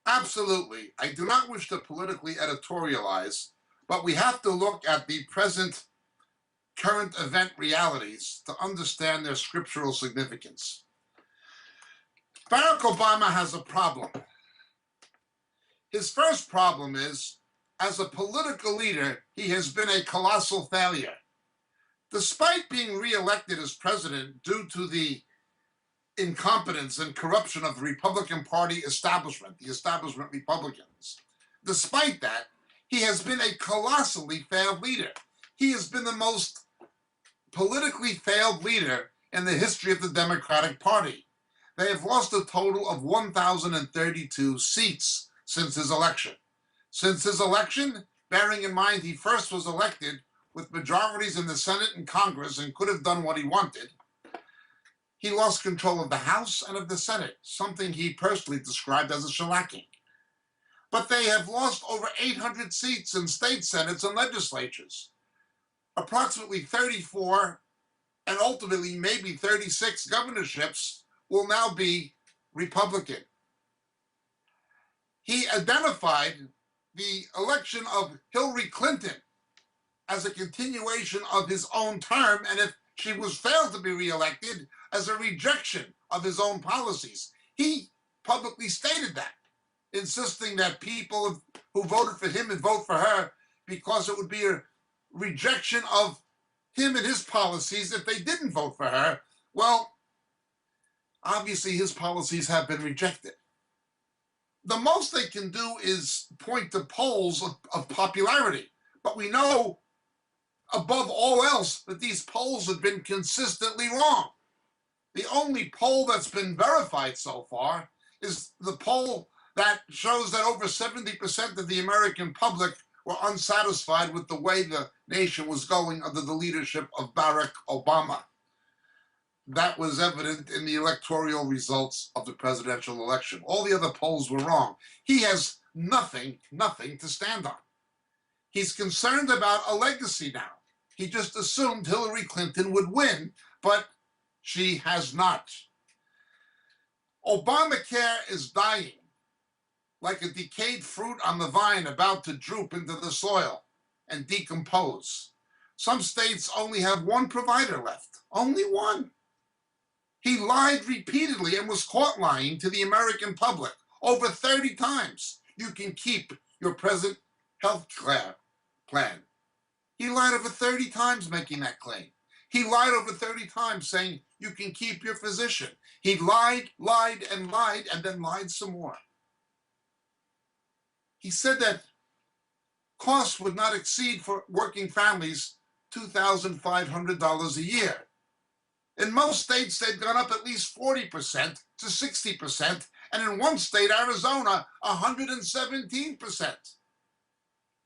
Absolutely. I do not wish to politically editorialize, but we have to look at the present current event realities to understand their scriptural significance. Barack Obama has a problem. His first problem is, as a political leader, he has been a colossal failure. Despite being reelected as president due to the incompetence and corruption of the Republican Party establishment, the establishment Republicans, despite that, he has been a colossally failed leader. He has been the most politically failed leader in the history of the Democratic Party. They have lost a total of 1,032 seats since his election. Since his election, bearing in mind he first was elected with majorities in the Senate and Congress and could have done what he wanted, he lost control of the House and of the Senate, something he personally described as a shellacking. But they have lost over 800 seats in state senates and legislatures. Approximately 34 and ultimately maybe 36 governorships will now be Republican. He identified the election of Hillary Clinton as a continuation of his own term, and if she was failed to be reelected, as a rejection of his own policies. He publicly stated that, insisting that people who voted for him would vote for her because it would be a rejection of him and his policies if they didn't vote for her. Well, obviously his policies have been rejected. The most they can do is point to polls of popularity, but we know above all else that these polls have been consistently wrong. The only poll that's been verified so far is the poll that shows that over 70% of the American public were unsatisfied with the way the nation was going under the leadership of Barack Obama. That was evident in the electoral results of the presidential election. All the other polls were wrong. He has nothing to stand on. He's concerned about a legacy now. He just assumed Hillary Clinton would win, but she has not. Obamacare is dying like a decayed fruit on the vine about to droop into the soil and decompose. Some states only have one provider left, only one. He lied repeatedly and was caught lying to the American public over 30 times. You can keep your present health care plan. He lied over 30 times making that claim. He lied over 30 times saying you can keep your physician. He lied, and then lied some more. He said that costs would not exceed for working families $2,500 a year. In most states, they've gone up at least 40% to 60%, and in one state, Arizona, 117%.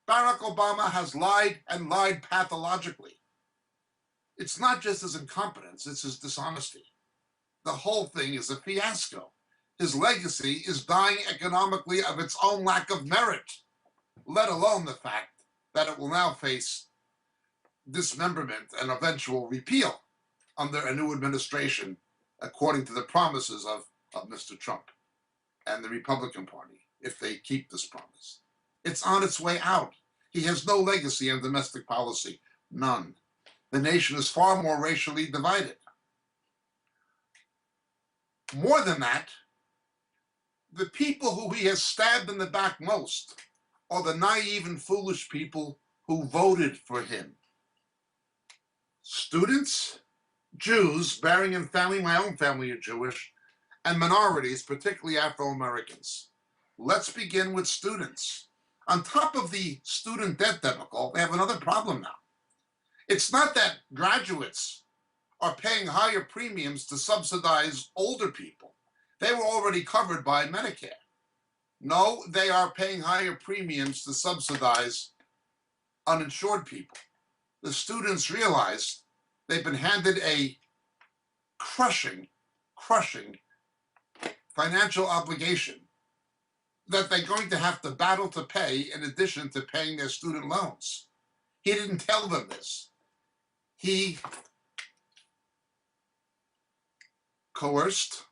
Barack Obama has lied and lied pathologically. It's not just his incompetence, it's his dishonesty. The whole thing is a fiasco. His legacy is dying economically of its own lack of merit, let alone the fact that it will now face dismemberment and eventual repeal under a new administration, according to the promises of Mr. Trump and the Republican Party, if they keep this promise. It's on its way out. He has no legacy in domestic policy, none. The nation is far more racially divided. More than that, the people who he has stabbed in the back most are the naive and foolish people who voted for him. Students, Jews, bearing in family, my own family are Jewish, and minorities, particularly Afro-Americans. Let's begin with students. On top of the student debt debacle, they have another problem now. It's not that graduates are paying higher premiums to subsidize older people. They were already covered by Medicare. No, they are paying higher premiums to subsidize uninsured people. The students realize they've been handed a crushing financial obligation that they're going to have to battle to pay in addition to paying their student loans. He didn't tell them this. He coerced,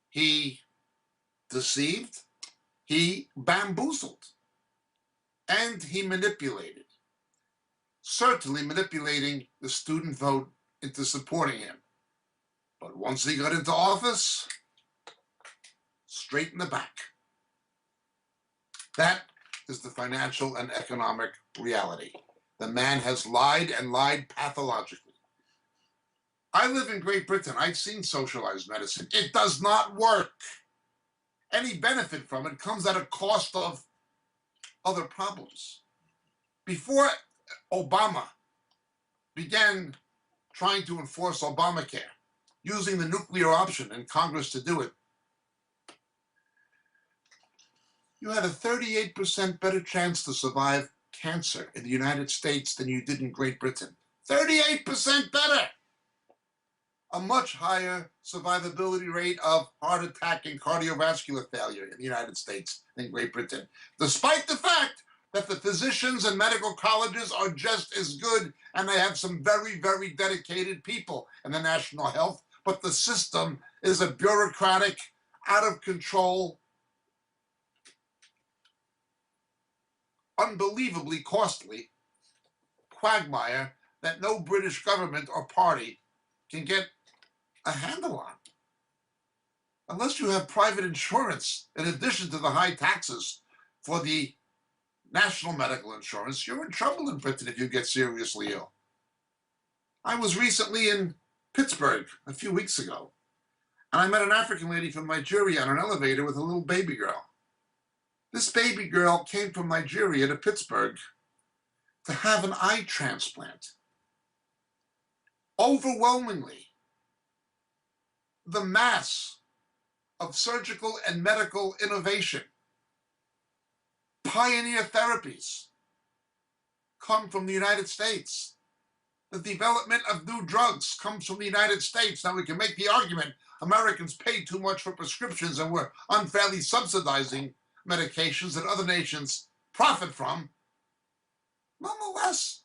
he deceived, he bamboozled and he manipulated, certainly manipulating the student vote into supporting him. But once he got into office, straight in the back. That is the financial and economic reality. The man has lied and lied pathologically. I live in Great Britain. I've seen socialized medicine. It does not work. Any benefit from it comes at a cost of other problems. Before Obama began trying to enforce Obamacare, using the nuclear option in Congress to do it, you had a 38% better chance to survive cancer in the United States than you did in Great Britain. 38% better! A much higher survivability rate of heart attack and cardiovascular failure in the United States than Great Britain, despite the fact that the physicians and medical colleges are just as good and they have some very, very dedicated people in the national health, but the system is a bureaucratic, out of control, unbelievably costly quagmire that no British government or party can get a handle on. Unless you have private insurance, in addition to the high taxes for the national medical insurance, you're in trouble in Britain if you get seriously ill. I was recently in Pittsburgh a few weeks ago, and I met an African lady from Nigeria on an elevator with a little baby girl. This baby girl came from Nigeria to Pittsburgh to have an eye transplant. Overwhelmingly, the mass of surgical and medical innovation, pioneer therapies, come from the United States. The development of new drugs comes from the United States. Now we can make the argument Americans pay too much for prescriptions and we're unfairly subsidizing medications that other nations profit from. Nonetheless,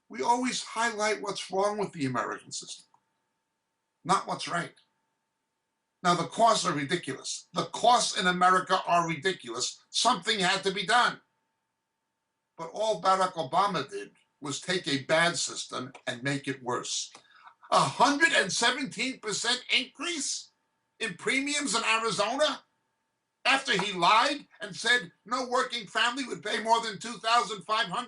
we always highlight what's wrong with the American system, not what's right. Now, the costs are ridiculous. The costs in America are ridiculous. Something had to be done. But all Barack Obama did was take a bad system and make it worse. 117% increase in premiums in Arizona after he lied and said no working family would pay more than $2,500?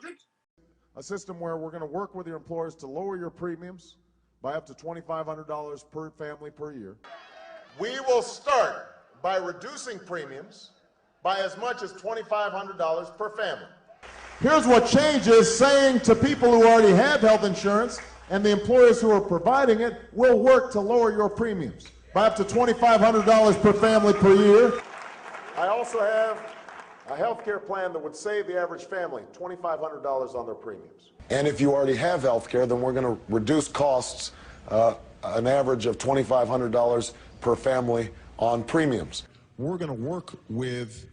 A system where we're going to work with your employers to lower your premiums by up to $2,500 per family per year. We will start by reducing premiums by as much as $2,500 per family. Here's what change is saying to people who already have health insurance and the employers who are providing it will work to lower your premiums by up to $2,500 per family per year. I also have a health care plan that would save the average family $2,500 on their premiums. And if you already have health care, then we're going to reduce costs an average of $2,500 per family on premiums. We're going to work with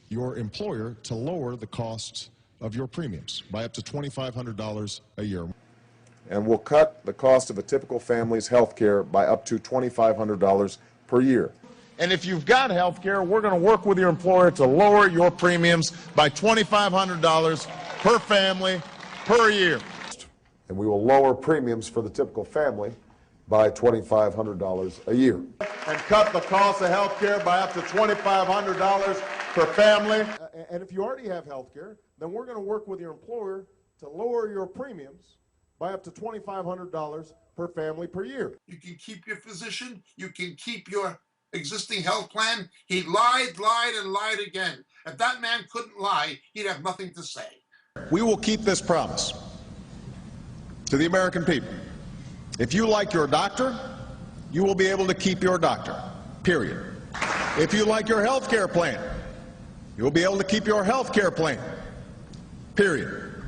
your employer to lower the cost of your premiums by up to $2,500 a year. And we'll cut the cost of a typical family's health care by up to $2,500 per year. And if you've got health care, we're going to work with your employer to lower your premiums by $2,500 per family per year. And we will lower premiums for the typical family by $2,500 a year. And cut the cost of health care by up to $2,500 per family. And if you already have health care, then we're going to work with your employer to lower your premiums by up to $2,500 per family per year. You can keep your physician, you can keep your existing health plan. He lied, lied, and lied again. If that man couldn't lie, he'd have nothing to say. We will keep this promise to the American people. If you like your doctor, you will be able to keep your doctor, period. If you like your health care plan, you will be able to keep your health care plan, period.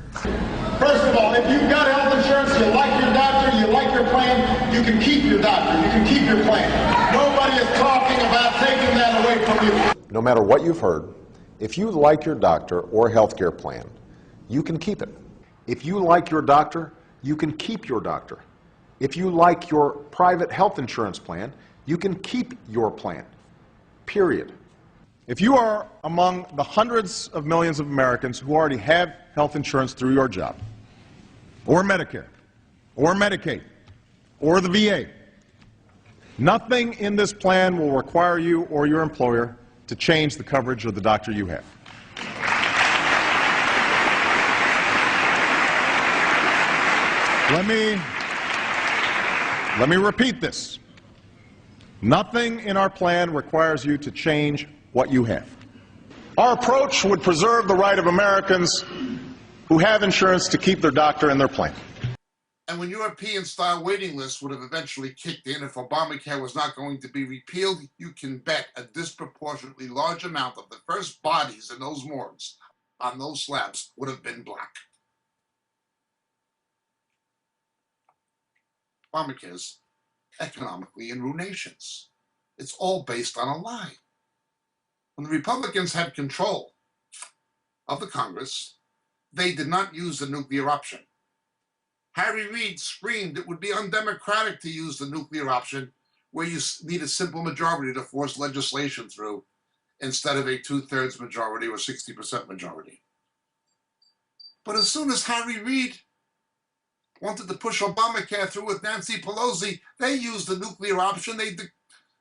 First of all, if you've got health insurance, you like your doctor, you like your plan, you can keep your doctor, you can keep your plan. Nobody is talking about taking that away from you. No matter what you've heard, if you like your doctor or health care plan, you can keep it. If you like your doctor, you can keep your doctor. If you like your private health insurance plan, you can keep your plan, period. If you are among the hundreds of millions of Americans who already have health insurance through your job, or Medicare, or Medicaid, or the VA, nothing in this plan will require you or your employer to change the coverage of the doctor you have. Let me repeat this. Nothing in our plan requires you to change what you have. Our approach would preserve the right of Americans who have insurance to keep their doctor in their plan. And when European-style waiting lists would have eventually kicked in if Obamacare was not going to be repealed, you can bet a disproportionately large amount of the first bodies in those morgues on those slabs would have been black. Obamacare's economically in ruinations. It's all based on a lie. When the Republicans had control of the Congress, they did not use the nuclear option. Harry Reid screamed it would be undemocratic to use the nuclear option, where you need a simple majority to force legislation through instead of a 2/3 majority or 60% majority. But as soon as Harry Reid wanted to push Obamacare through with Nancy Pelosi, they used the nuclear option they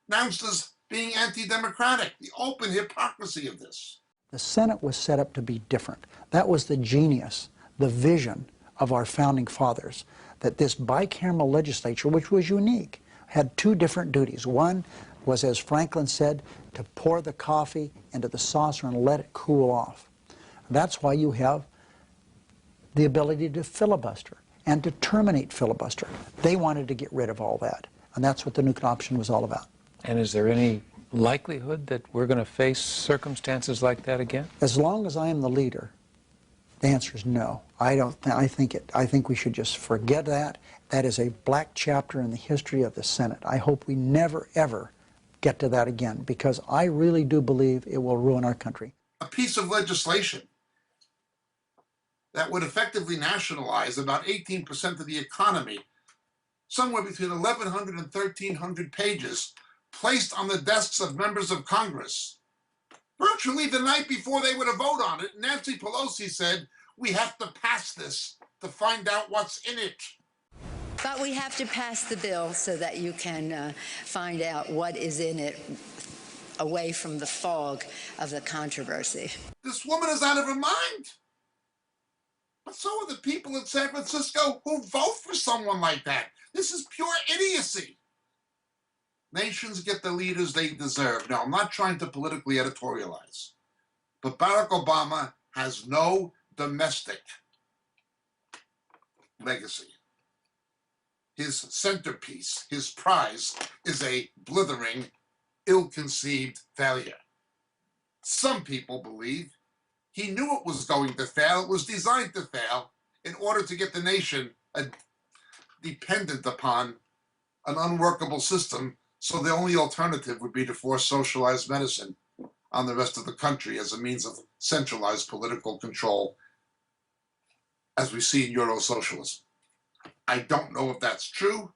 denounced as being anti-democratic. The open hypocrisy of this. The Senate was set up to be different. That was the genius, the vision of our founding fathers, that this bicameral legislature, which was unique, had two different duties. One was, as Franklin said, to pour the coffee into the saucer and let it cool off. That's why you have the ability to filibuster and to terminate filibuster. They wanted to get rid of all that, and that's what the nuclear option was all about. And is there any likelihood that we're going to face circumstances like that again? As long as I am the leader, the answer is no. I think we should just forget that. That is a black chapter in the history of the Senate. I hope we never, ever get to that again, because I really do believe it will ruin our country. A piece of legislation that would effectively nationalize about 18% of the economy, somewhere between 1,100 and 1,300 pages, placed on the desks of members of Congress. Virtually the night before they would have voted on it, Nancy Pelosi said, "We have to pass this to find out what's in it." But we have to pass the bill so that you can find out what is in it, away from the fog of the controversy. This woman is out of her mind. But so are the people in San Francisco who vote for someone like that. This is pure idiocy. Nations get the leaders they deserve. Now, I'm not trying to politically editorialize, but Barack Obama has no domestic legacy. His centerpiece, his prize, is a blithering, ill-conceived failure. Some people believe he knew it was going to fail. It was designed to fail in order to get the nation dependent upon an unworkable system, so the only alternative would be to force socialized medicine on the rest of the country as a means of centralized political control, as we see in Euro-socialism. I don't know if that's true.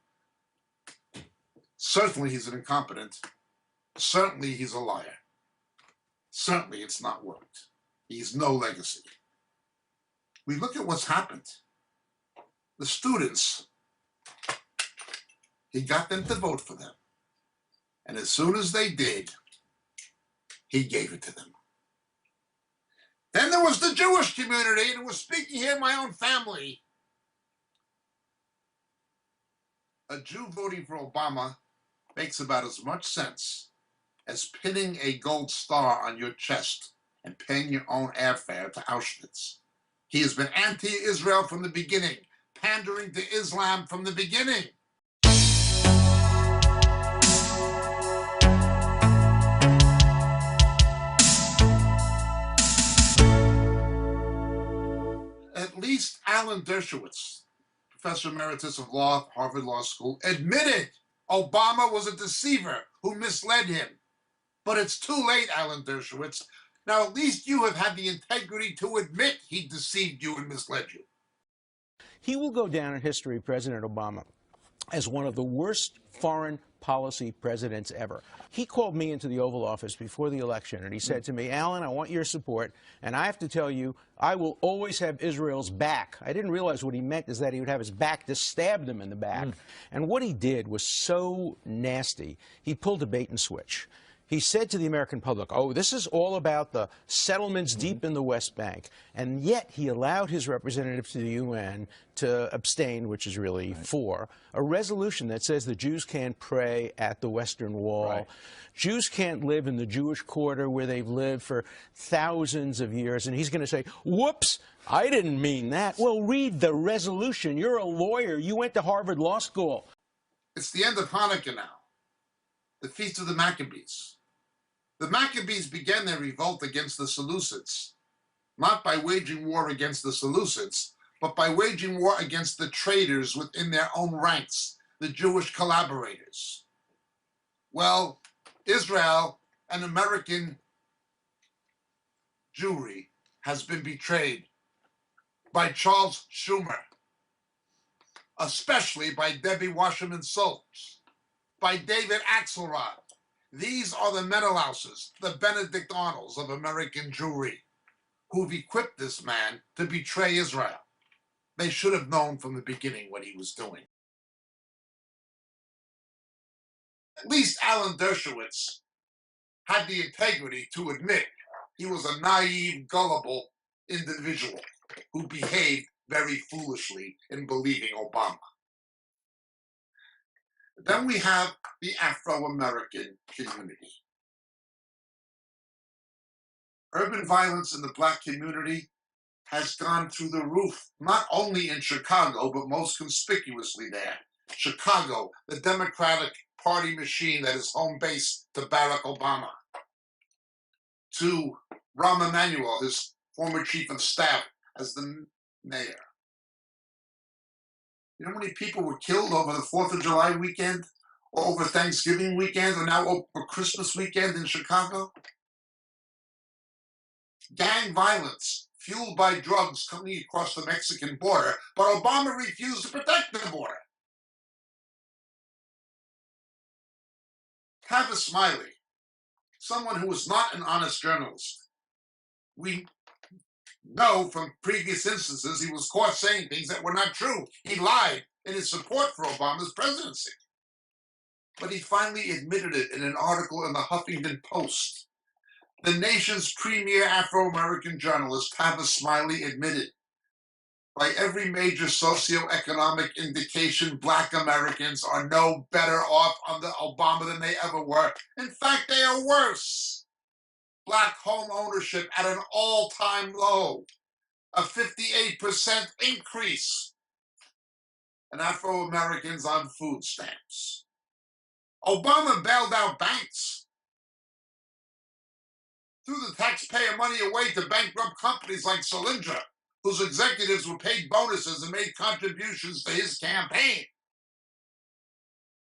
Certainly he's an incompetent. Certainly he's a liar. Certainly it's not worked. He's no legacy. We look at what's happened. The students, he got them to vote for them. And as soon as they did, he gave it to them. Then there was the Jewish community, and it was speaking here in my own family. A Jew voting for Obama makes about as much sense as pinning a gold star on your chest and paying your own airfare to Auschwitz. He has been anti-Israel from the beginning, pandering to Islam from the beginning. At least Alan Dershowitz, Professor Emeritus of Law, Harvard Law School, admitted Obama was a deceiver who misled him. But it's too late, Alan Dershowitz. Now, at least you have had the integrity to admit he deceived you and misled you. He will go down in history, President Obama, as one of the worst foreign policy presidents ever. He called me into the Oval Office before the election, and he said to me, Alan, I want your support, and I have to tell you, I will always have Israel's back. I didn't realize what he meant is that he would have his back to stab them in the back. And what he did was so nasty, he pulled a bait and switch. He said to the American public, oh, this is all about the settlements deep in the West Bank. And yet he allowed his representative to the UN to abstain, which is really for, a resolution that says the Jews can't pray at the Western Wall. Jews can't live in the Jewish quarter where they've lived for thousands of years. And he's going to say, whoops, I didn't mean that. Well, read the resolution. You're a lawyer. You went to Harvard Law School. It's the end of Hanukkah now, the Feast of the Maccabees. The Maccabees began their revolt against the Seleucids, not by waging war against the Seleucids, but by waging war against the traitors within their own ranks, the Jewish collaborators. Well, Israel and American Jewry has been betrayed by Charles Schumer, especially by Debbie Wasserman Schultz, by David Axelrod. These are the Menelauses, the Benedict Arnolds of American Jewry, who've equipped this man to betray Israel. They should have known from the beginning what he was doing. At least Alan Dershowitz had the integrity to admit he was a naive, gullible individual who behaved very foolishly in believing Obama. Then we have the Afro-American community. Urban violence in the Black community has gone through the roof, not only in Chicago, but most conspicuously there. Chicago, the Democratic Party machine that is home base to Barack Obama. To Rahm Emanuel, his former chief of staff, as the mayor. You know how many people were killed over the 4th of July weekend, or over Thanksgiving weekend, or now over Christmas weekend in Chicago? Gang violence fueled by drugs coming across the Mexican border, but Obama refused to protect the border. Tavis Smiley, someone who was not an honest journalist. We know from previous instances he was caught saying things that were not true. He lied in his support for Obama's presidency. But he finally admitted it in an article in the Huffington Post. The nation's premier Afro-American journalist, Tavis Smiley, admitted, by every major socioeconomic indication, Black Americans are no better off under Obama than they ever were. In fact, they are worse. Black home ownership at an all-time low, a 58% increase, and Afro-Americans on food stamps. Obama bailed out banks, threw the taxpayer money away to bankrupt companies like Solyndra, whose executives were paid bonuses and made contributions to his campaign.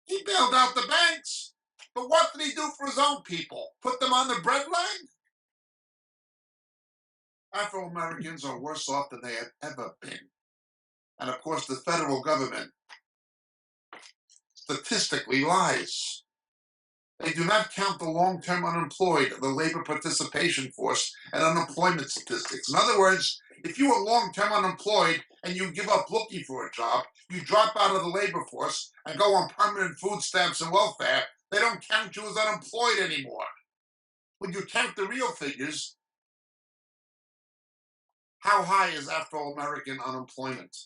He bailed out the banks. But what did he do for his own people? Put them on the breadline? Afro-Americans are worse off than they have ever been. And of course, the federal government statistically lies. They do not count the long-term unemployed, the labor participation force, and unemployment statistics. In other words, if you are long-term unemployed and you give up looking for a job, you drop out of the labor force and go on permanent food stamps and welfare, they don't count you as unemployed anymore. When you count the real figures, how high is Afro-American unemployment?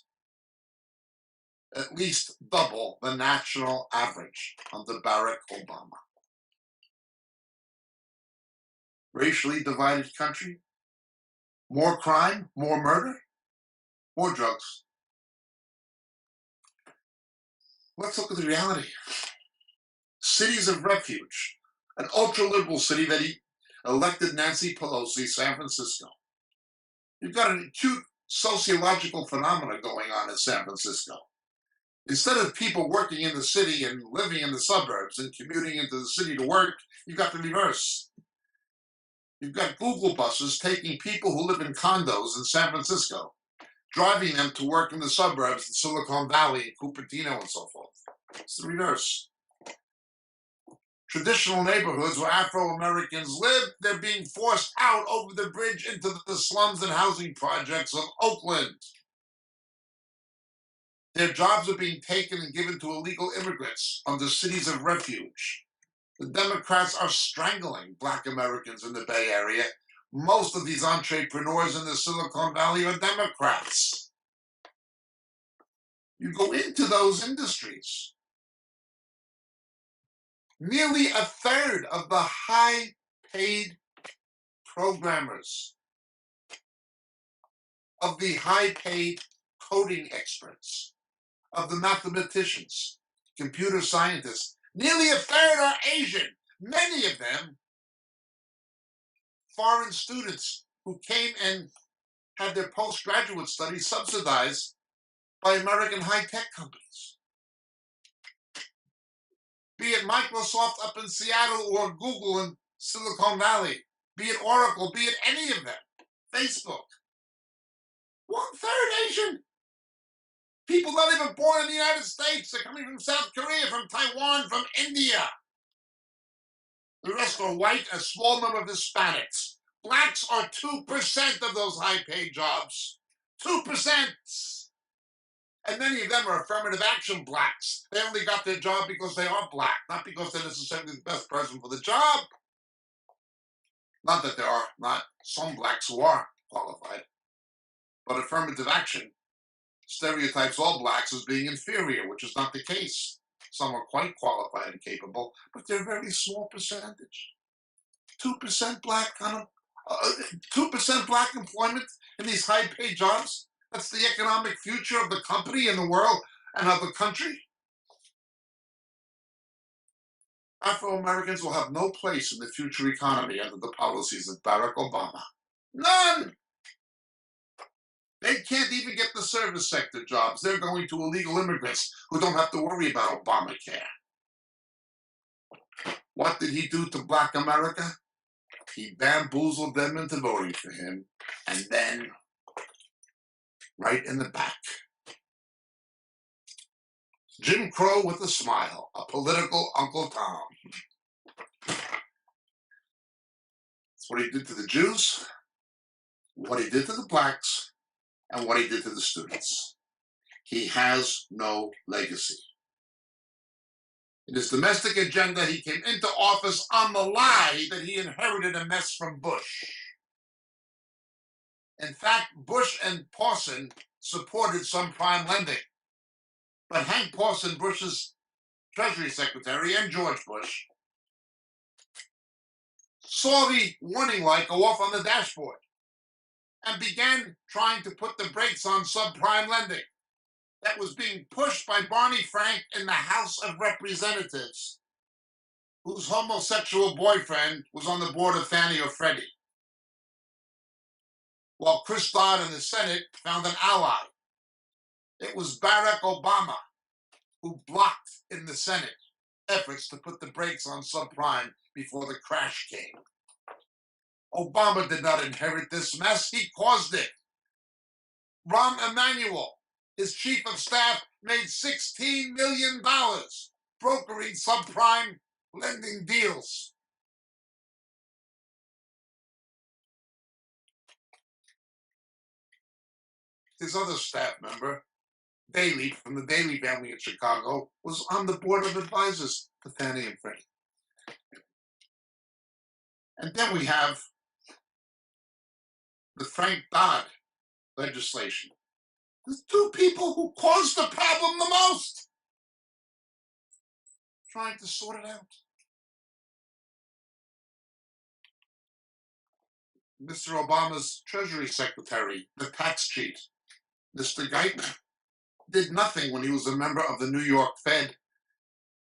At least double the national average under Barack Obama. Racially divided country, more crime, more murder, more drugs. Let's look at the reality. Cities of refuge, an ultra-liberal city that elected Nancy Pelosi, San Francisco. You've got an acute sociological phenomena going on in San Francisco. Instead of people working in the city and living in the suburbs and commuting into the city to work, you've got the reverse. You've got Google buses taking people who live in condos in San Francisco, driving them to work in the suburbs in Silicon Valley, Cupertino, and so forth. It's the reverse. Traditional neighborhoods where Afro-Americans live, they're being forced out over the bridge into the slums and housing projects of Oakland. Their jobs are being taken and given to illegal immigrants under cities of refuge. The Democrats are strangling Black Americans in the Bay Area. Most of these entrepreneurs in the Silicon Valley are Democrats. You go into those industries, nearly a third of the high-paid programmers, of the high-paid coding experts, of the mathematicians, computer scientists, nearly a third are Asian, many of them foreign students who came and had their postgraduate studies subsidized by American high-tech companies. Be it Microsoft up in Seattle or Google in Silicon Valley, be it Oracle, be it any of them, Facebook. 1/3 Asian. People not even born in the United States. They're coming from South Korea, from Taiwan, from India. The rest are white, a small number of Hispanics. Blacks are 2% of those high-paid jobs. 2%. And many of them are affirmative action blacks. They only got their job because they are black, not because they're necessarily the best person for the job. Not that there are not some blacks who are qualified, but affirmative action stereotypes all blacks as being inferior, which is not the case. Some are quite qualified and capable, but they're a very small percentage. 2% black, 2% black employment in these high-paid jobs. That's the economic future of the company and the world and of the country. Afro-Americans will have no place in the future economy under the policies of Barack Obama. None! They can't even get the service sector jobs. They're going to illegal immigrants who don't have to worry about Obamacare. What did he do to Black America? He bamboozled them into voting for him, and then, right in the back, Jim Crow with a smile, a political Uncle Tom. That's what he did to the Jews, what he did to the blacks, and what he did to the students. He has no legacy. In his domestic agenda, he came into office on the lie that he inherited a mess from Bush. In fact, Bush and Parson supported subprime lending. But Hank Parson, Bush's Treasury Secretary, and George Bush saw the warning light go off on the dashboard and began trying to put the brakes on subprime lending that was being pushed by Barney Frank in the House of Representatives, whose homosexual boyfriend was on the board of Fannie or Freddie, while Chris Dodd in the Senate found an ally. It was Barack Obama who blocked in the Senate efforts to put the brakes on subprime before the crash came. Obama did not inherit this mess, he caused it. Rahm Emanuel, his chief of staff, made $16 million brokering subprime lending deals. His other staff member, Daley, from the Daley family in Chicago, was on the board of advisors to Fannie and Freddie. And then we have the Frank Dodd legislation. The two people who caused the problem the most, trying to sort it out. Mr. Obama's Treasury Secretary, the tax cheat, Mr. Geithner, did nothing when he was a member of the New York Fed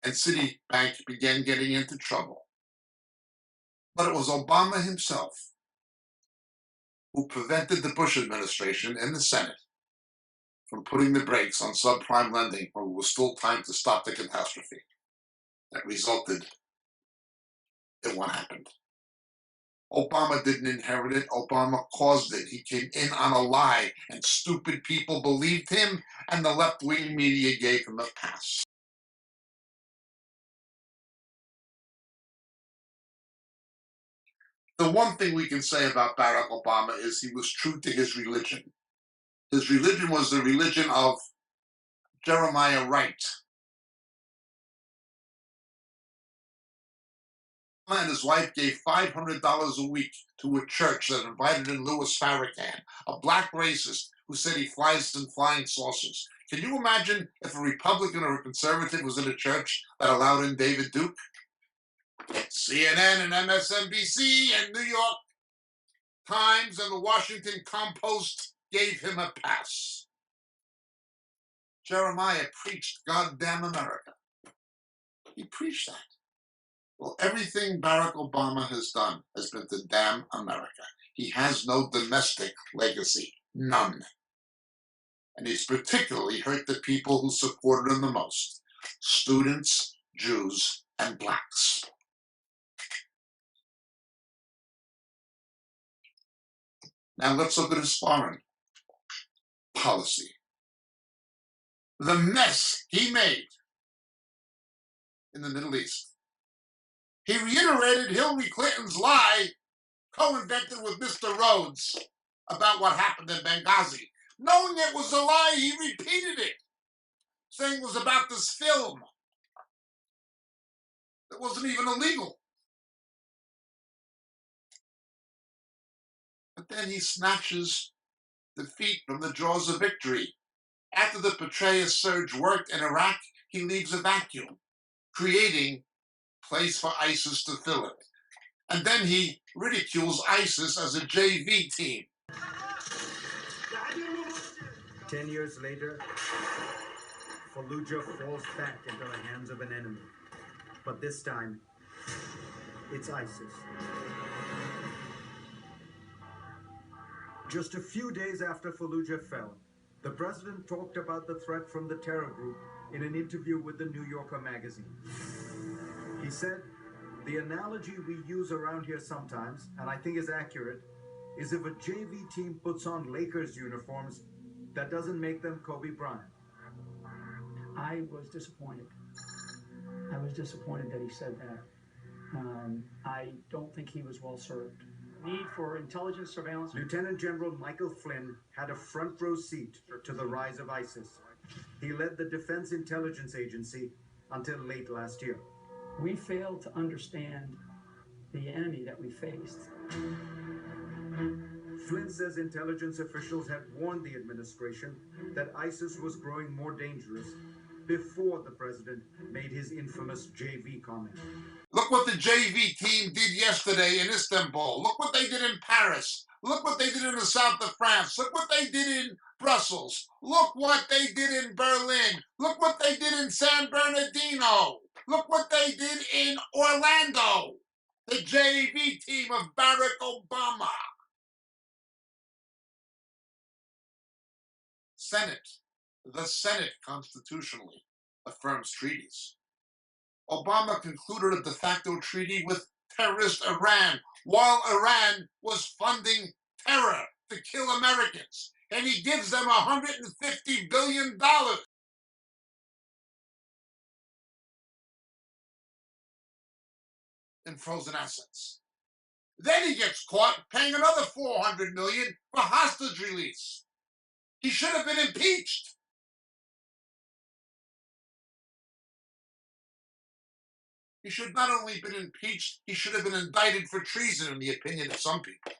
and Citibank began getting into trouble. But it was Obama himself who prevented the Bush administration and the Senate from putting the brakes on subprime lending when it was still time to stop the catastrophe that resulted in what happened. Obama didn't inherit it, Obama caused it. He came in on a lie, and stupid people believed him, and the left-wing media gave him a pass. The one thing we can say about Barack Obama is he was true to his religion. His religion was the religion of Jeremiah Wright. Obama and his wife gave $500 a week to a church that invited in Louis Farrakhan, a black racist who said he flies in flying saucers. Can you imagine if a Republican or a conservative was in a church that allowed in David Duke? CNN and MSNBC and New York Times and the Washington Compost gave him a pass. Jeremiah preached goddamn America. He preached that. Well, everything Barack Obama has done has been to damn America. He has no domestic legacy. None. And he's particularly hurt the people who supported him the most. Students, Jews, and blacks. Now let's look at his foreign policy. The mess he made in the Middle East. He reiterated Hillary Clinton's lie, co-invented with Mr. Rhodes, about what happened in Benghazi. Knowing it was a lie, he repeated it, saying it was about this film that wasn't even illegal. But then he snatches defeat from the jaws of victory. After the Petraeus surge worked in Iraq, he leaves a vacuum, creating place for ISIS to fill it. And then he ridicules ISIS as a JV team. 10 years later, Fallujah falls back into the hands of an enemy. But this time, it's ISIS. Just a few days after Fallujah fell, the president talked about the threat from the terror group in an interview with the New Yorker magazine. He said, "The analogy we use around here sometimes, and I think is accurate, is if a JV team puts on Lakers uniforms, that doesn't make them Kobe Bryant." I was disappointed. I was disappointed that he said that. I don't think he was well served. Need for intelligence surveillance. Lieutenant General Michael Flynn had a front row seat to the rise of ISIS. He led the Defense Intelligence Agency until late last year. We failed to understand the enemy that we faced. Flynn says intelligence officials had warned the administration that ISIS was growing more dangerous before the president made his infamous JV comment. Look what the JV team did yesterday in Istanbul. Look what they did in Paris. Look what they did in the south of France. Look what they did in Brussels. Look what they did in Berlin. Look what they did in San Bernardino. Look what they did in Orlando. The JV team of Barack Obama. Senate. The Senate constitutionally affirms treaties. Obama concluded a de facto treaty with terrorist Iran while Iran was funding terror to kill Americans. And he gives them $150 billion. In frozen assets. Then he gets caught paying another $400 million for hostage release. He should have been impeached. He should not only have been impeached, he should have been indicted for treason, in the opinion of some people.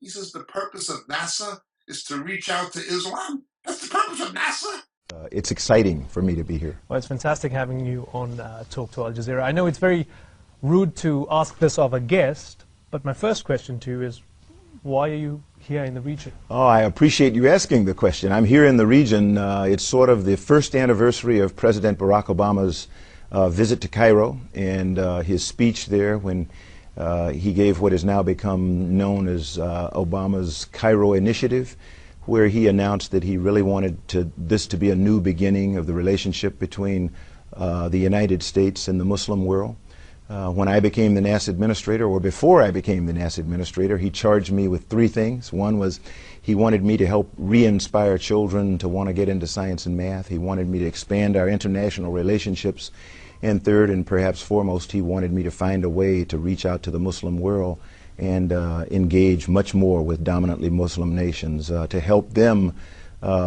He says the purpose of NASA is to reach out to Islam. That's the purpose of NASA? It's exciting for me to be here. Well, it's fantastic having you on Talk to Al Jazeera. I know it's very rude to ask this of a guest, but my first question to you is, why are you here in the region? Oh, I appreciate you asking the question. I'm here in the region. It's sort of the first anniversary of President Barack Obama's visit to Cairo and his speech there when he gave what has now become known as Obama's Cairo Initiative, where he announced that he really wanted this to be a new beginning of the relationship between the United States and the Muslim world. When I became the NASA administrator, or before I became the NASA administrator, he charged me with 3 things. One was he wanted me to help re-inspire children to want to get into science and math. He wanted me to expand our international relationships. And third, and perhaps foremost, he wanted me to find a way to reach out to the Muslim world and engage much more with dominantly Muslim nations to help them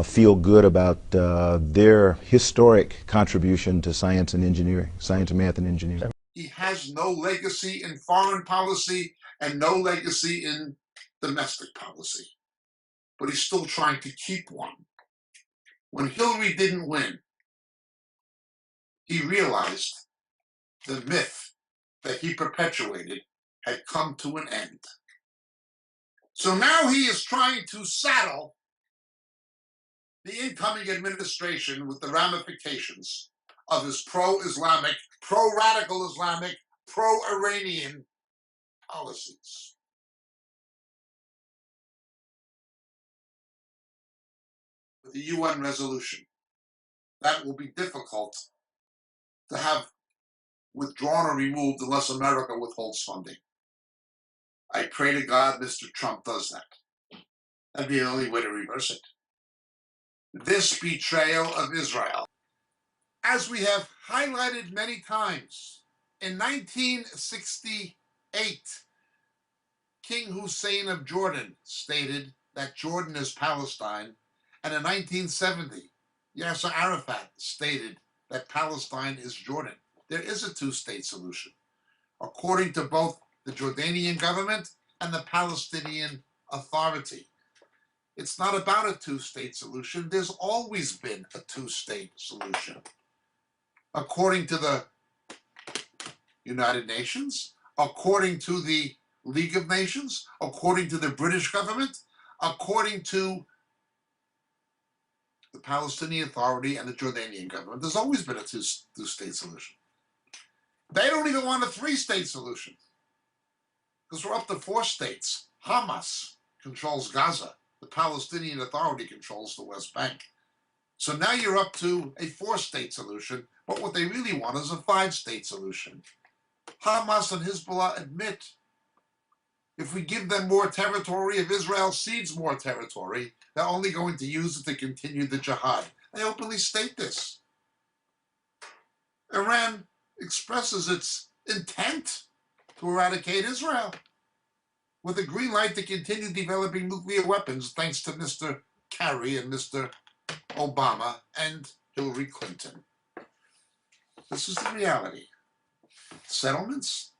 feel good about their historic contribution to science and engineering, science, math, and engineering. He has no legacy in foreign policy and no legacy in domestic policy, but he's still trying to keep one. When Hillary didn't win, he realized the myth that he perpetuated had come to an end. So now he is trying to saddle the incoming administration with the ramifications of his pro-Islamic, pro-radical Islamic, pro-Iranian policies. With the UN resolution, that will be difficult to have withdrawn or removed unless America withholds funding. I pray to God Mr. Trump does that. That'd be the only way to reverse it. This betrayal of Israel, as we have highlighted many times, in 1968, King Hussein of Jordan stated that Jordan is Palestine, and in 1970, Yasser Arafat stated that Palestine is Jordan. There is a two-state solution, according to both the Jordanian government and the Palestinian Authority. It's not about a two-state solution. There's always been a two-state solution. According to the United Nations, according to the League of Nations, according to the British government, according to the Palestinian Authority and the Jordanian government, there's always been a two-state solution. They don't even want a three-state solution because we're up to 4 states. Hamas controls Gaza. The Palestinian Authority controls the West Bank. So now you're up to a 4-state solution, but what they really want is a 5-state solution. Hamas and Hezbollah admit if we give them more territory, if Israel cedes more territory, they're only going to use it to continue the jihad. They openly state this. Iran expresses its intent to eradicate Israel with a green light to continue developing nuclear weapons thanks to Mr. Kerry and Mr. Obama and Hillary Clinton. This is the reality. Settlements?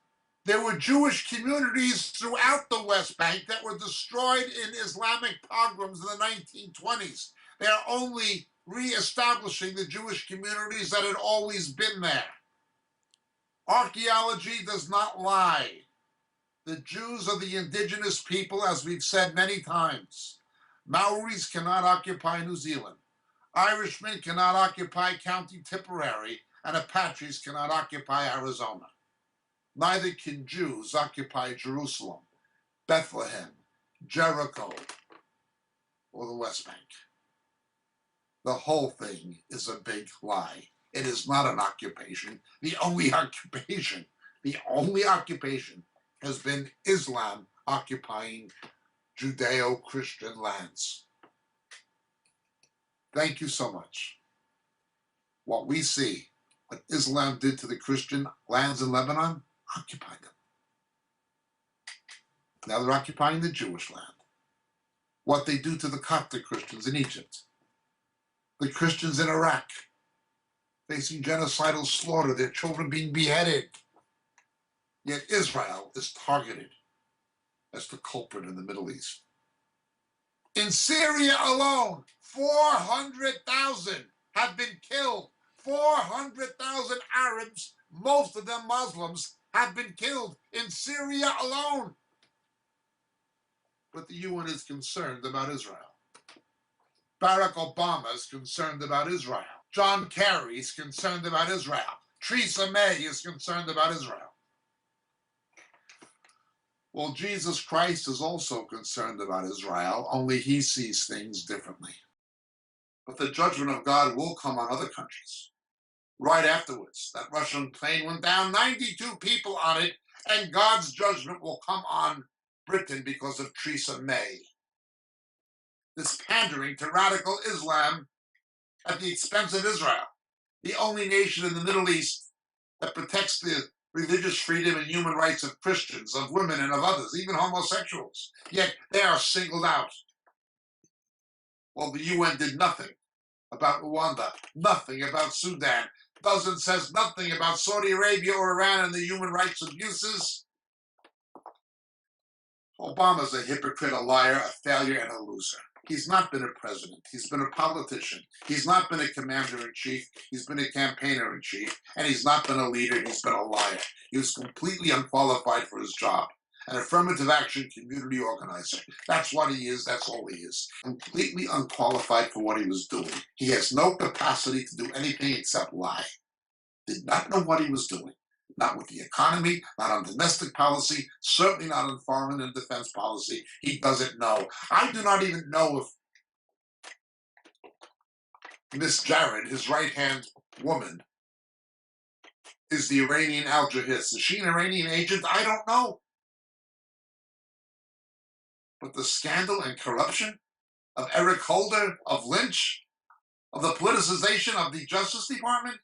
There were Jewish communities throughout the West Bank that were destroyed in Islamic pogroms in the 1920s. They are only re-establishing the Jewish communities that had always been there. Archaeology does not lie. The Jews are the indigenous people, as we've said many times. Maoris cannot occupy New Zealand. Irishmen cannot occupy County Tipperary, and Apaches cannot occupy Arizona. Neither can Jews occupy Jerusalem, Bethlehem, Jericho, or the West Bank. The whole thing is a big lie. It is not an occupation. The only occupation has been Islam occupying Judeo-Christian lands. Thank you so much. What we see, what Islam did to the Christian lands in Lebanon, occupied them. Now they're occupying the Jewish land. What they do to the Coptic Christians in Egypt, the Christians in Iraq, facing genocidal slaughter, their children being beheaded. Yet Israel is targeted as the culprit in the Middle East. In Syria alone, 400,000 have been killed. 400,000 Arabs, most of them Muslims, have been killed in Syria alone. But the UN is concerned about Israel. Barack Obama is concerned about Israel. John Kerry is concerned about Israel. Theresa May is concerned about Israel. Well, Jesus Christ is also concerned about Israel, only he sees things differently. But the judgment of God will come on other countries. right afterwards. That Russian plane went down, 92 people on it, and God's judgment will come on Britain because of Theresa May. This pandering to radical Islam at the expense of Israel, the only nation in the Middle East that protects the religious freedom and human rights of Christians, of women, and of others, even homosexuals. Yet they are singled out. Well, the UN did nothing about Rwanda, nothing about Sudan, says nothing about Saudi Arabia or Iran and the human rights abuses. Obama's a hypocrite, a liar, a failure, and a loser. He's not been a president. He's been a politician. He's not been a commander-in-chief. He's been a campaigner-in-chief. And he's not been a leader. He's been a liar. He was completely unqualified for his job. An affirmative action community organizer. That's what he is. That's all he is. Completely unqualified for what he was doing. He has no capacity to do anything except lie. Did not know what he was doing. Not with the economy, not on domestic policy, certainly not on foreign and defense policy. He doesn't know. I do not even know if Miss Jared, his right-hand woman, is the Iranian al-Jihadist. Is she an Iranian agent? I don't know. But the scandal and corruption of Eric Holder, of Lynch, of the politicization of the Justice Department,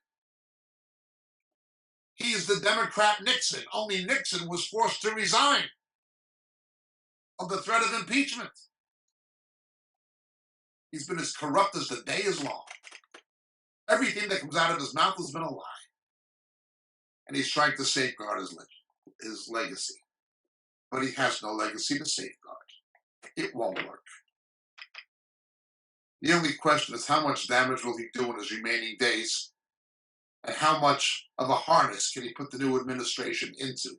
he is the Democrat Nixon. Only Nixon was forced to resign of the threat of impeachment. He's been as corrupt as the day is long. Everything that comes out of his mouth has been a lie. And he's trying to safeguard his legacy. But he has no legacy to safeguard. It won't work. The only question is how much damage will he do in his remaining days, and how much of a harness can he put the new administration into?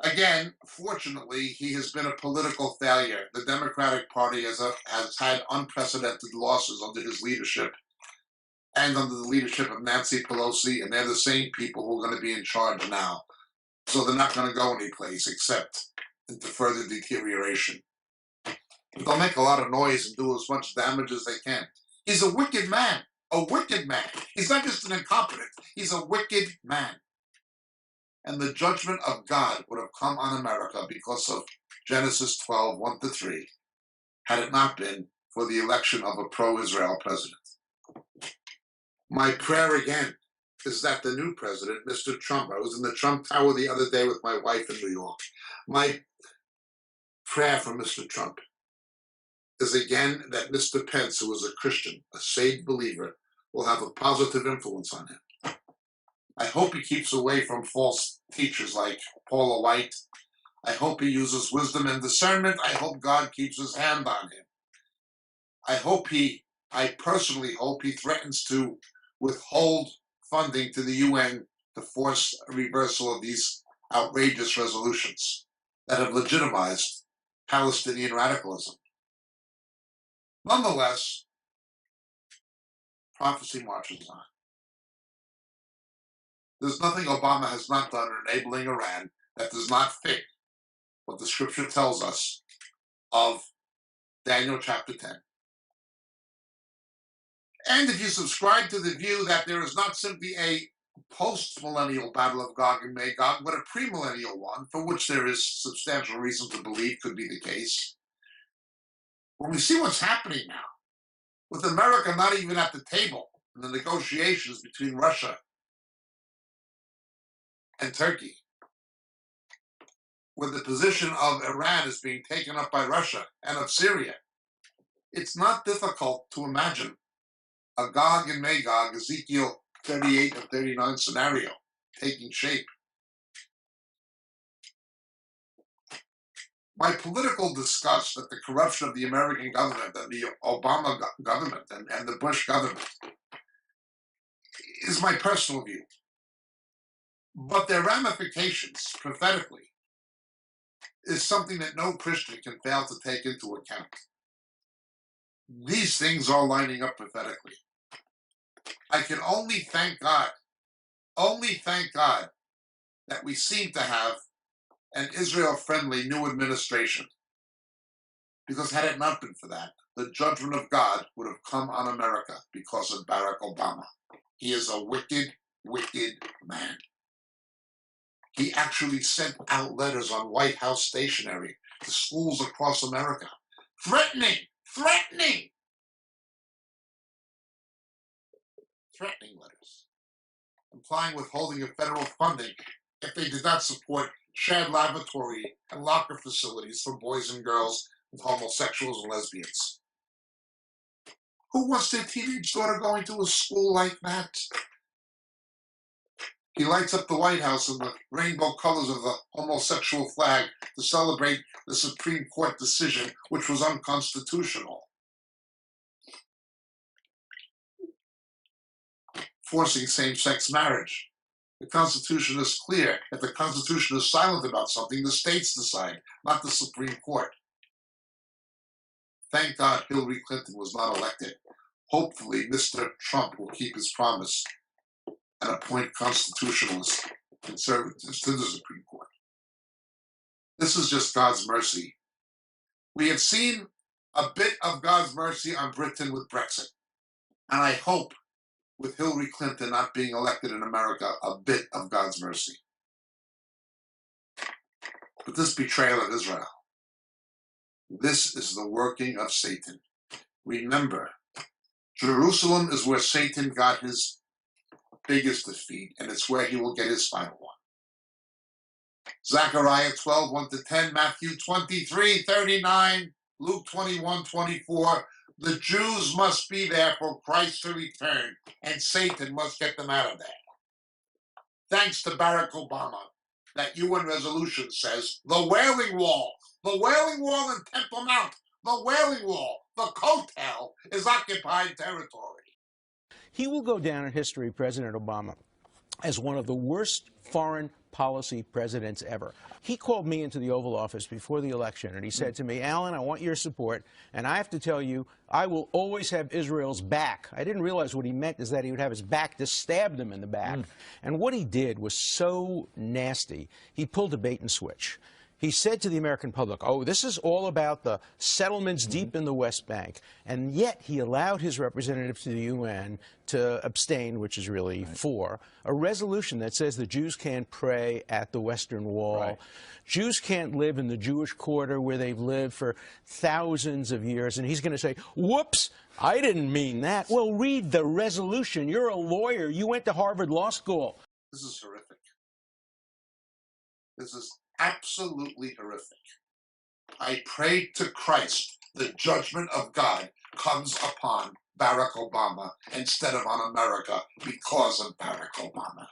Again, fortunately, he has been a political failure. The Democratic Party has had unprecedented losses under his leadership and under the leadership of Nancy Pelosi, and they're the same people who are going to be in charge now. So they're not going to go anyplace except into further deterioration. But they'll make a lot of noise and do as much damage as they can. He's a wicked man. A wicked man. He's not just an incompetent. He's a wicked man. And the judgment of God would have come on America because of Genesis 12, 1-3, had it not been for the election of a pro-Israel president. My prayer again is that the new president, Mr. Trump, I was in the Trump Tower the other day with my wife in New York. My prayer for Mr. Trump is again that Mr. Pence, who is a Christian, a saved believer, will have a positive influence on him. I hope he keeps away from false teachers like Paula White. I hope he uses wisdom and discernment. I hope God keeps his hand on him. I personally hope he threatens to withhold funding to the UN to force a reversal of these outrageous resolutions that have legitimized Palestinian radicalism. Nonetheless, prophecy marches on. There's nothing Obama has not done in enabling Iran that does not fit what the scripture tells us of Daniel chapter 10. And if you subscribe to the view that there is not simply a post-millennial battle of Gog and Magog, but a premillennial one, for which there is substantial reason to believe could be the case, when we see what's happening now, with America not even at the table in the negotiations between Russia and Turkey, where the position of Iran is being taken up by Russia and of Syria, it's not difficult to imagine a Gog and Magog, Ezekiel 38 and 39 scenario taking shape. My political disgust at the corruption of the American government and the Obama government and the Bush government is my personal view. But their ramifications, prophetically, is something that no Christian can fail to take into account. These things are lining up prophetically. I can only thank God that we seem to have an Israel-friendly new administration. Because had it not been for that, the judgment of God would have come on America because of Barack Obama. He is a wicked, wicked man. He actually sent out letters on White House stationery to schools across America, threatening letters, implying withholding of federal funding if they did not support shared lavatory and locker facilities for boys and girls with homosexuals and lesbians. Who wants their teenage daughter going to a school like that? He lights up the White House in the rainbow colors of the homosexual flag to celebrate the Supreme Court decision, which was unconstitutional, forcing same-sex marriage. The Constitution is clear. If the Constitution is silent about something, the states decide, not the Supreme Court. Thank God Hillary Clinton was not elected. Hopefully, Mr. Trump will keep his promise and appoint constitutionalist conservatives to the Supreme Court. This is just God's mercy. We have seen a bit of God's mercy on Britain with Brexit. And I hope with Hillary Clinton not being elected in America, a bit of God's mercy. But this betrayal of Israel, this is the working of Satan. Remember, Jerusalem is where Satan got his biggest defeat, and it's where he will get his final one. Zechariah 12, 1-10, Matthew 23, 39, Luke 21, 24. The Jews must be there for Christ to return, and Satan must get them out of there. Thanks to Barack Obama, that UN resolution says the Wailing Wall in Temple Mount, the Wailing Wall, the Kotel is occupied territory. He will go down in history, President Obama, as one of the worst foreign policy presidents ever. He called me into the Oval Office before the election, and he said to me, Alan, I want your support, and I have to tell you, I will always have Israel's back. I didn't realize what he meant is that he would have his back to stab them in the back. And what he did was so nasty. He pulled a bait and switch. He said to the American public, oh, this is all about the settlements deep in the West Bank. And yet he allowed his representative to the UN to abstain, which is really for, a resolution that says the Jews can't pray at the Western Wall. Jews can't live in the Jewish quarter where they've lived for thousands of years. And he's going to say, whoops, I didn't mean that. Well, read the resolution. You're a lawyer. You went to Harvard Law School. This is horrific. This is absolutely horrific. I pray to Christ the judgment of God comes upon Barack Obama instead of on America because of Barack Obama.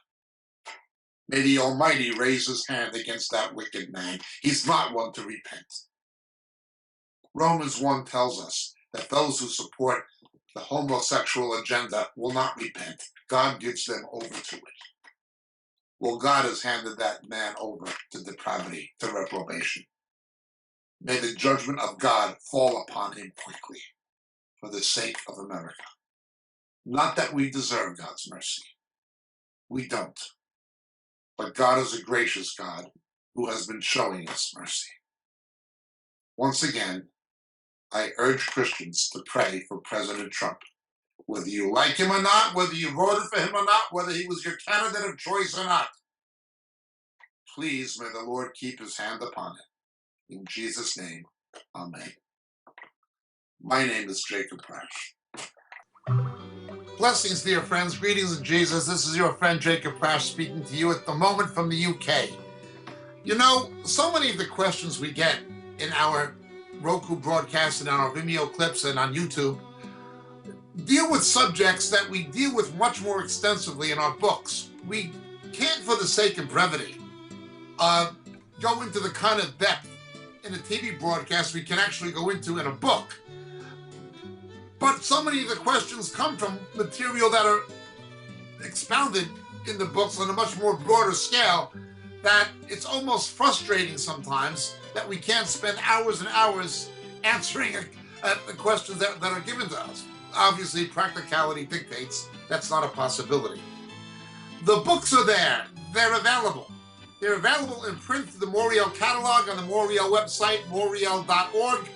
May the Almighty raise his hand against that wicked man. He's not one to repent. Romans 1 tells us that those who support the homosexual agenda will not repent. God gives them over to it. Well, God has handed that man over to depravity, to reprobation. May the judgment of God fall upon him quickly for the sake of America. Not that we deserve God's mercy. We don't. But God is a gracious God who has been showing us mercy. Once again, I urge Christians to pray for President Trump. Whether you like him or not, whether you voted for him or not, whether he was your candidate of choice or not, please may the Lord keep his hand upon it. In Jesus' name, amen. My name is Jacob Prasch. Blessings, dear friends. Greetings in Jesus. This is your friend Jacob Prasch speaking to you at the moment from the UK. You know, so many of the questions we get in our Roku broadcast and on our Vimeo clips and on YouTube deal with subjects that we deal with much more extensively in our books. We can't, for the sake of brevity, go into the kind of depth in a TV broadcast we can actually go into in a book. But so many of the questions come from material that are expounded in the books on a much more broader scale that it's almost frustrating sometimes that we can't spend hours and hours answering the questions that are given to us. Obviously, practicality dictates that's not a possibility. The books are there. They're available. They're available in print through the Moriel catalog on the Moriel website, moriel.org.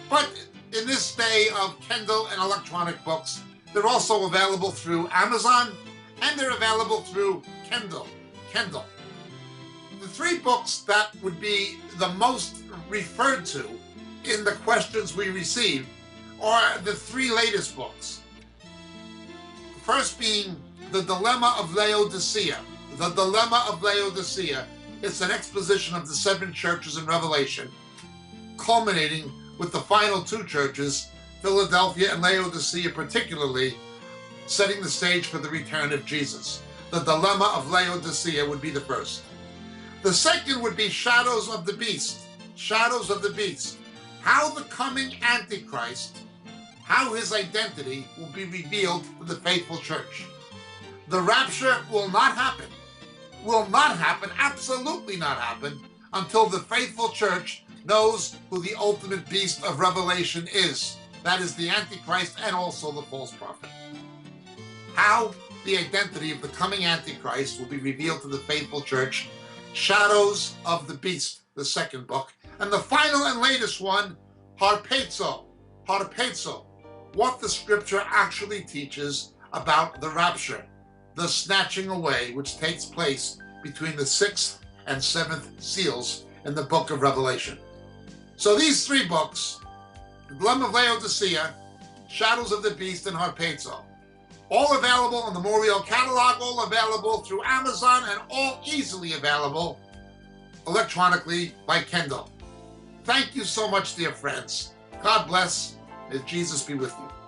But in this day of Kindle and electronic books, they're also available through Amazon, and they're available through Kindle. The three books that would be the most referred to in the questions we receive are the three latest books. The first being The Dilemma of Laodicea. The Dilemma of Laodicea. It's an exposition of the seven churches in Revelation, culminating with the final two churches, Philadelphia and Laodicea particularly, setting the stage for the return of Jesus. The Dilemma of Laodicea would be the first. The second would be Shadows of the Beast. Shadows of the Beast. How the coming Antichrist, how his identity will be revealed to the faithful church. The rapture will not happen. Will not happen, absolutely not happen, until the faithful church knows who the ultimate beast of Revelation is. That is the Antichrist and also the false prophet. How the identity of the coming Antichrist will be revealed to the faithful church. Shadows of the Beast, the second book. And the final and latest one, Harpazo. Harpazo. What the scripture actually teaches about the rapture, the snatching away which takes place between the 6th and 7th seals in the book of Revelation. So these three books, The Dilemma of Laodicea, Shadows of the Beast, and Harpazo, all available in the Moriel catalog, all available through Amazon, and all easily available electronically by Kindle. Thank you so much, dear friends. God bless. May Jesus be with you.